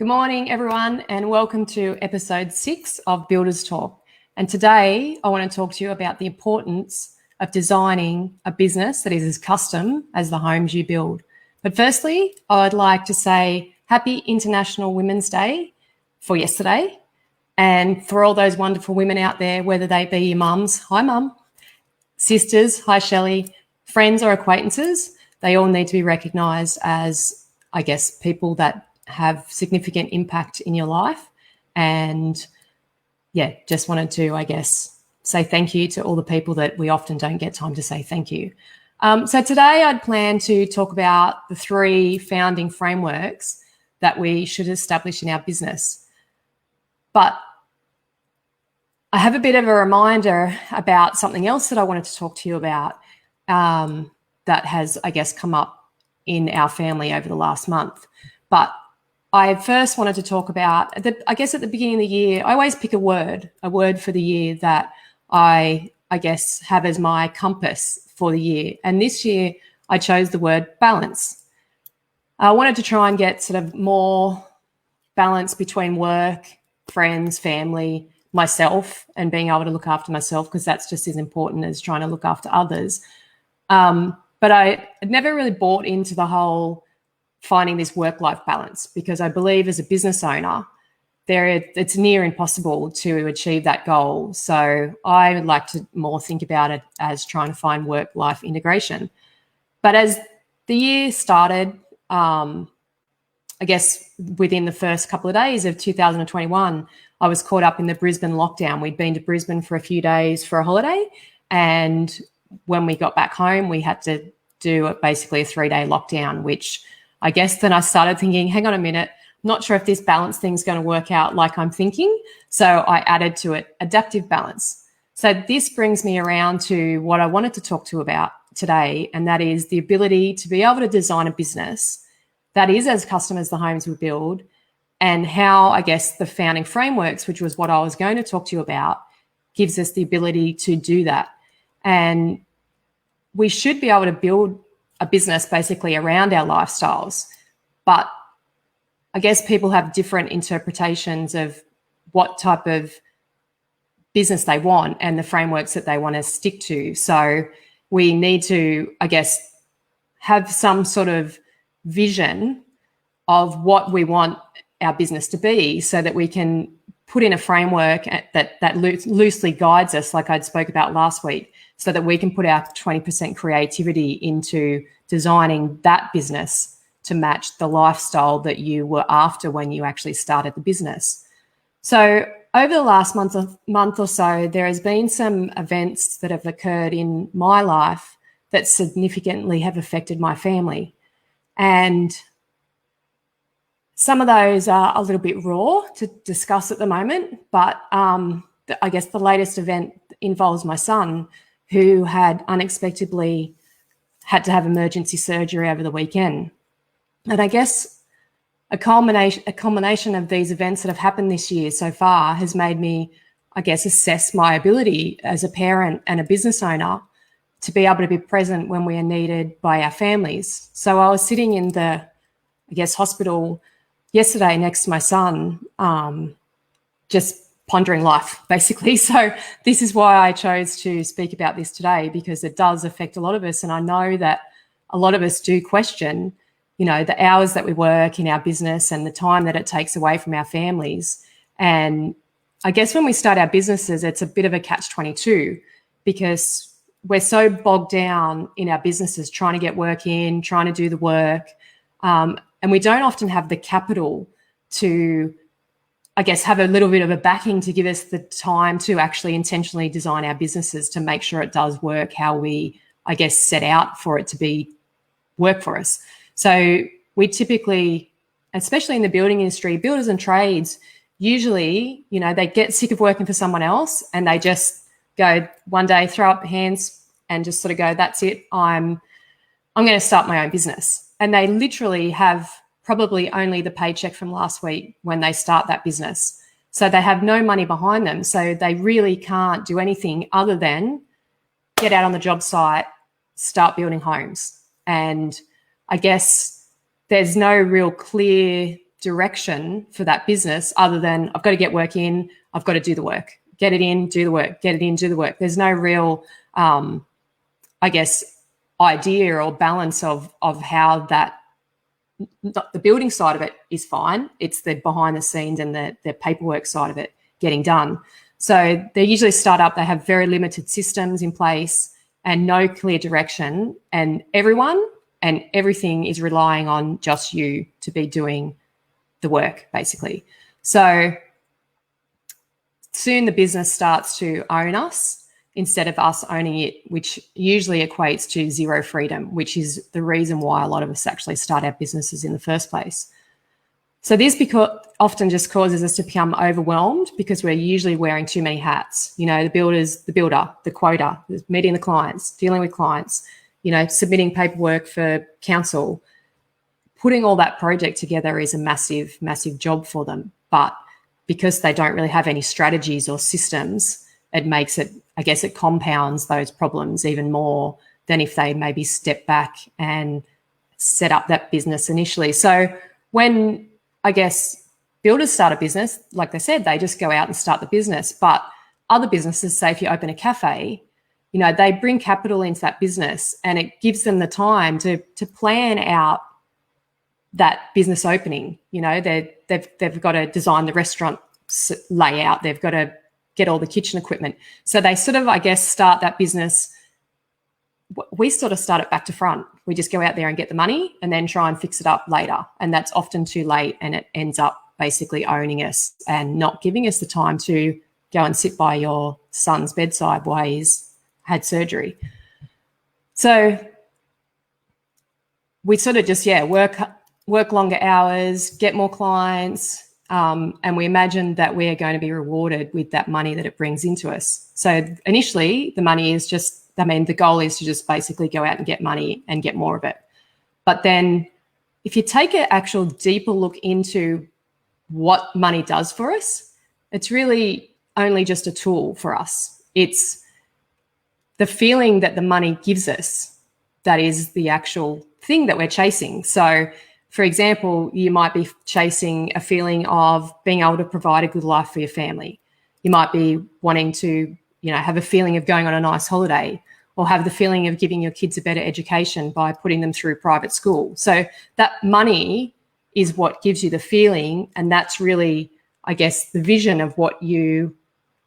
Good morning, everyone, and welcome to episode 6 of Builders Talk. And today I want to talk to you about the importance of designing a business that is as custom as the homes you build. But firstly, I'd like to say Happy International Women's Day for yesterday. And for all those wonderful women out there, whether they be your mums, hi mum, sisters, hi Shelley, friends or acquaintances, they all need to be recognised as, I guess, people that have significant impact in your life. And yeah, just wanted to, I guess, say thank you to all the people that we often don't get time to say thank you. So today I'd plan to talk about the 3 founding frameworks that we should establish in our business. But I have a bit of a reminder about something else that I wanted to talk to you about that has, I guess, come up in our family over the last month. But I first wanted to talk about, I guess at the beginning of the year, I always pick a word for the year that I guess, have as my compass for the year. And this year I chose the word balance. I wanted to try and get sort of more balance between work, friends, family, myself, and being able to look after myself, because that's just as important as trying to look after others. But I had never really bought into the whole finding this work-life balance, because I believe as a business owner, it's near impossible to achieve that goal. So I would like to more think about it as trying to find work-life integration. But as the year started, I guess within the first couple of days of 2021, I was caught up in the Brisbane lockdown. We'd been to Brisbane for a few days for a holiday, and when we got back home, we had to do basically a 3-day lockdown, which I guess then I started thinking, hang on a minute, not sure if this balance thing's going to work out like I'm thinking. So I added to it adaptive balance. So this brings me around to what I wanted to talk to you about today, and that is the ability to be able to design a business that is as custom as the homes we build, and how, I guess, the founding frameworks, which was what I was going to talk to you about, gives us the ability to do that. And we should be able to build a business basically around our lifestyles. But I guess people have different interpretations of what type of business they want and the frameworks that they want to stick to. So we need to, I guess, have some sort of vision of what we want our business to be, so that we can put in a framework that loosely guides us, like I spoke about last week, so that we can put our 20% creativity into designing that business to match the lifestyle that you were after when you actually started the business. So over the last month or so, there has been some events that have occurred in my life that significantly have affected my family. And some of those are a little bit raw to discuss at the moment, but I guess the latest event involves my son, who had unexpectedly had to have emergency surgery over the weekend. And I guess a culmination of these events that have happened this year so far has made me, I guess, assess my ability as a parent and a business owner to be able to be present when we are needed by our families. So I was sitting in the, I guess, hospital yesterday next to my son, just pondering life, basically. So this is why I chose to speak about this today, because it does affect a lot of us. And I know that a lot of us do question, the hours that we work in our business and the time that it takes away from our families. And I guess when we start our businesses, it's a bit of a catch-22, because we're so bogged down in our businesses trying to get work in, trying to do the work. And we don't often have the capital to, I guess, have a little bit of a backing to give us the time to actually intentionally design our businesses to make sure it does work how we, I guess, set out for it to work for us. So we typically, especially in the building industry, builders and trades, usually, they get sick of working for someone else and they just go one day, throw up their hands and just sort of go, that's it, I'm going to start my own business. And they literally have probably only the paycheck from last week when they start that business. So they have no money behind them. So they really can't do anything other than get out on the job site, start building homes. And I guess there's no real clear direction for that business other than I've got to get work in, I've got to do the work, get it in, do the work, get it in, do the work. There's no real, I guess, idea or balance of how that, the building side of it is fine. It's the behind the scenes and the paperwork side of it getting done. So they're usually a startup. They have very limited systems in place and no clear direction, and everyone and everything is relying on just you to be doing the work, basically. So soon the business starts to own us instead of us owning it, which usually equates to zero freedom, which is the reason why a lot of us actually start our businesses in the first place. So this often just causes us to become overwhelmed because we're usually wearing too many hats. You know, the builder, the quota, meeting the clients, dealing with clients, you know, submitting paperwork for council. Putting all that project together is a massive, massive job for them. But because they don't really have any strategies or systems, it makes it, I guess it compounds those problems even more than if they maybe step back and set up that business initially. So when, I guess, builders start a business, like they said, they just go out and start the business. But other businesses, say if you open a cafe, you know, they bring capital into that business and it gives them the time to plan out that business opening. You know, they've got to design the restaurant layout. They've got to get all the kitchen equipment. So they sort of, I guess, start that business. We sort of start it back to front. We just go out there and get the money and then try and fix it up later. And that's often too late, and it ends up basically owning us and not giving us the time to go and sit by your son's bedside while he's had surgery. So we sort of just, work longer hours, get more clients, and we imagine that we are going to be rewarded with that money that it brings into us. So initially, the money is just, the goal is to just basically go out and get money and get more of it. But then if you take an actual deeper look into what money does for us, it's really only just a tool for us. It's the feeling that the money gives us that is the actual thing that we're chasing. So, for example, you might be chasing a feeling of being able to provide a good life for your family. You might be wanting to, you know, have a feeling of going on a nice holiday, or have the feeling of giving your kids a better education by putting them through private school. So that money is what gives you the feeling, and that's really, I guess, the vision of what you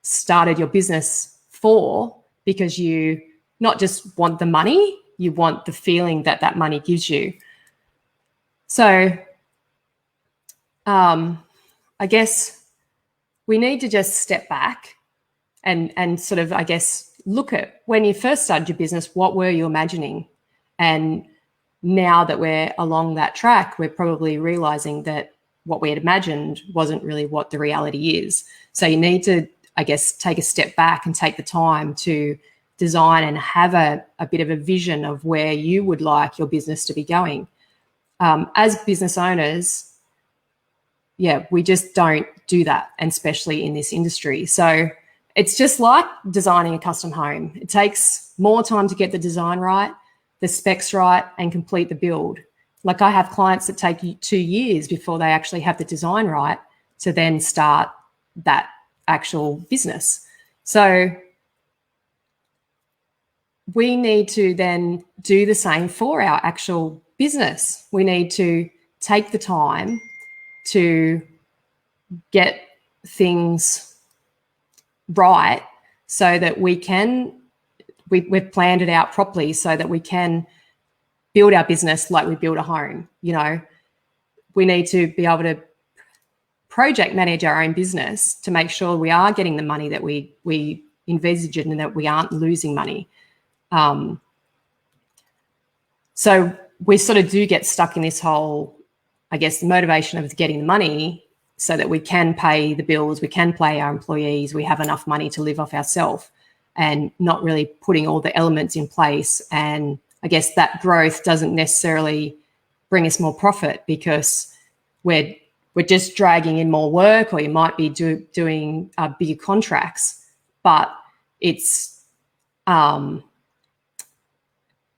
started your business for, because you not just want the money, you want the feeling that that money gives you. So I guess we need to just step back and sort of, I guess, look at when you first started your business, what were you imagining? And now that we're along that track, we're probably realizing that what we had imagined wasn't really what the reality is. So you need to, I guess, take a step back and take the time to design and have a bit of a vision of where you would like your business to be going. As business owners, we just don't do that, and especially in this industry. So it's just like designing a custom home. It takes more time to get the design right, the specs right, and complete the build. Like I have clients that take 2 years before they actually have the design right to then start that actual business. So we need to then do the same for our actual business. We need to take the time to get things right so that we've planned it out properly so that we can build our business like we build a home. You know, we need to be able to project manage our own business to make sure we are getting the money that we envisage and that we aren't losing money. So we sort of do get stuck in this whole, I guess, the motivation of getting the money so that we can pay the bills, we can pay our employees, we have enough money to live off ourselves, and not really putting all the elements in place. And I guess that growth doesn't necessarily bring us more profit because we're just dragging in more work, or you might be doing bigger contracts, but it's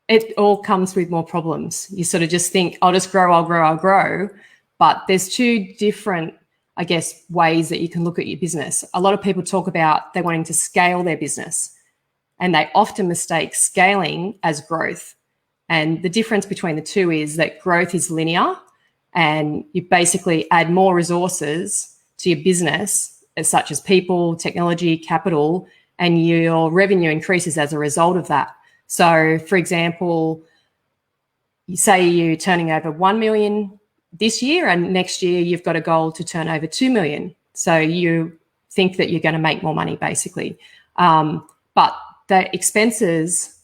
it all comes with more problems. You sort of just think, I'll just grow, I'll grow. But there's two different, I guess, ways that you can look at your business. A lot of people talk about they're wanting to scale their business, and they often mistake scaling as growth. And the difference between the two is that growth is linear, and you basically add more resources to your business, such as people, technology, capital, and your revenue increases as a result of that. So, for example, you say you're turning over 1 million this year, and next year you've got a goal to turn over 2 million. So you think that you're going to make more money, basically. But the expenses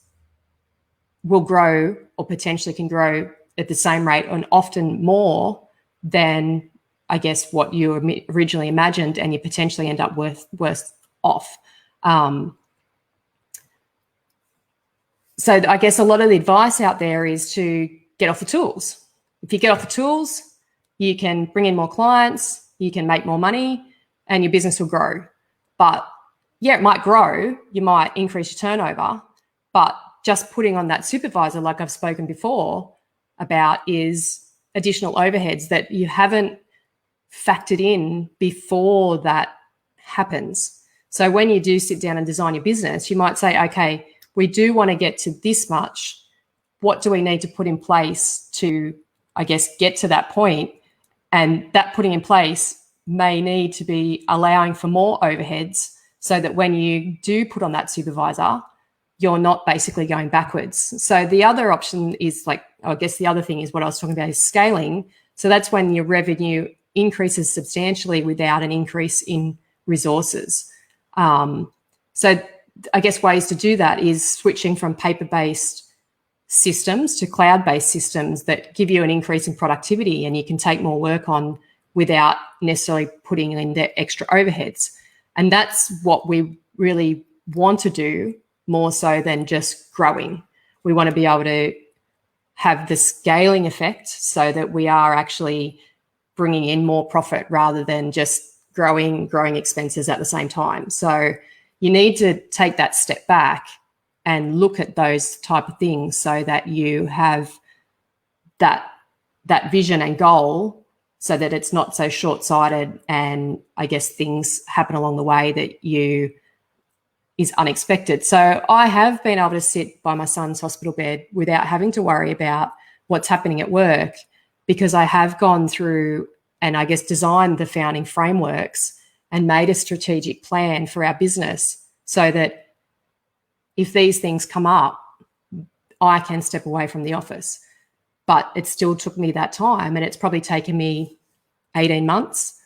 will grow, or potentially can grow at the same rate, and often more than, I guess, what you originally imagined, and you potentially end up worse off. So I guess a lot of the advice out there is to get off the tools. If you get off the tools, you can bring in more clients, you can make more money, and your business will grow. But yeah, it might grow, you might increase your turnover, but just putting on that supervisor, like I've spoken before about, is additional overheads that you haven't factored in before that happens. So when you do sit down and design your business, you might say, okay, we do want to get to this much. What do we need to put in place to, I guess, get to that point? And that putting in place may need to be allowing for more overheads, so that when you do put on that supervisor, you're not basically going backwards. So the other option is, like, I guess the other thing is what I was talking about, is scaling. So that's when your revenue increases substantially without an increase in resources. So I guess ways to do that is switching from paper-based systems to cloud-based systems that give you an increase in productivity, and you can take more work on without necessarily putting in the extra overheads. And that's what we really want to do, more so than just growing. We want to be able to have the scaling effect so that we are actually bringing in more profit rather than just growing expenses at the same time. So you need to take that step back and look at those type of things, so that you have that vision and goal, so that it's not so short-sighted, and I guess things happen along the way that is unexpected. So I have been able to sit by my son's hospital bed without having to worry about what's happening at work, because I have gone through and, I guess, designed the founding frameworks and made a strategic plan for our business, so that if these things come up, I can step away from the office. But it still took me that time, and it's probably taken me 18 months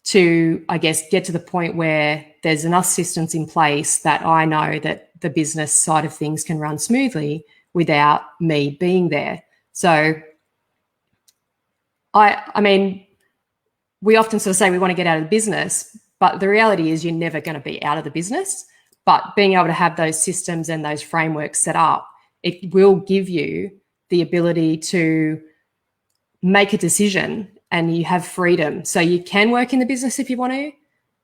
to, I guess, get to the point where there's enough systems in place that I know that the business side of things can run smoothly without me being there. So I mean, we often sort of say we want to get out of the business, but the reality is you're never going to be out of the business. But being able to have those systems and those frameworks set up, it will give you the ability to make a decision, and you have freedom. So you can work in the business if you want to,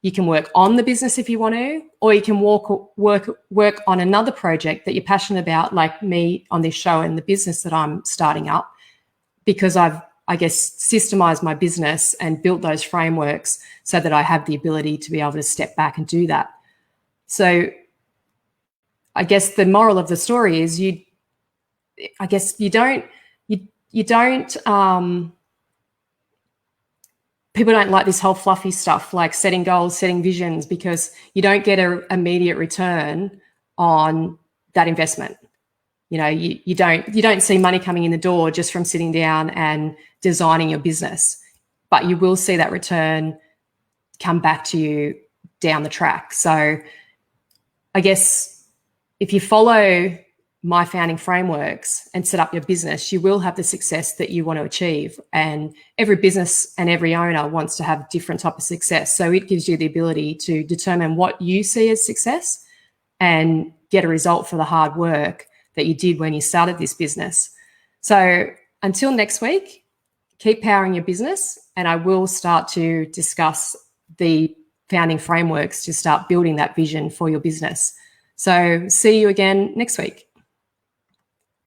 you can work on the business if you want to, or you can work on another project that you're passionate about, like me on this show and the business that I'm starting up, because I've, I guess, systemized my business and built those frameworks so that I have the ability to be able to step back and do that. So I guess the moral of the story is you don't people don't like this whole fluffy stuff like setting goals, setting visions, because you don't get an immediate return on that investment. You know, you don't see money coming in the door just from sitting down and designing your business, but you will see that return come back to you down the track. So I guess if you follow my founding frameworks and set up your business, you will have the success that you want to achieve. And every business and every owner wants to have different type of success. So it gives you the ability to determine what you see as success and get a result for the hard work that you did when you started this business. So until next week, keep powering your business, and I will start to discuss the founding frameworks to start building that vision for your business. So see you again next week.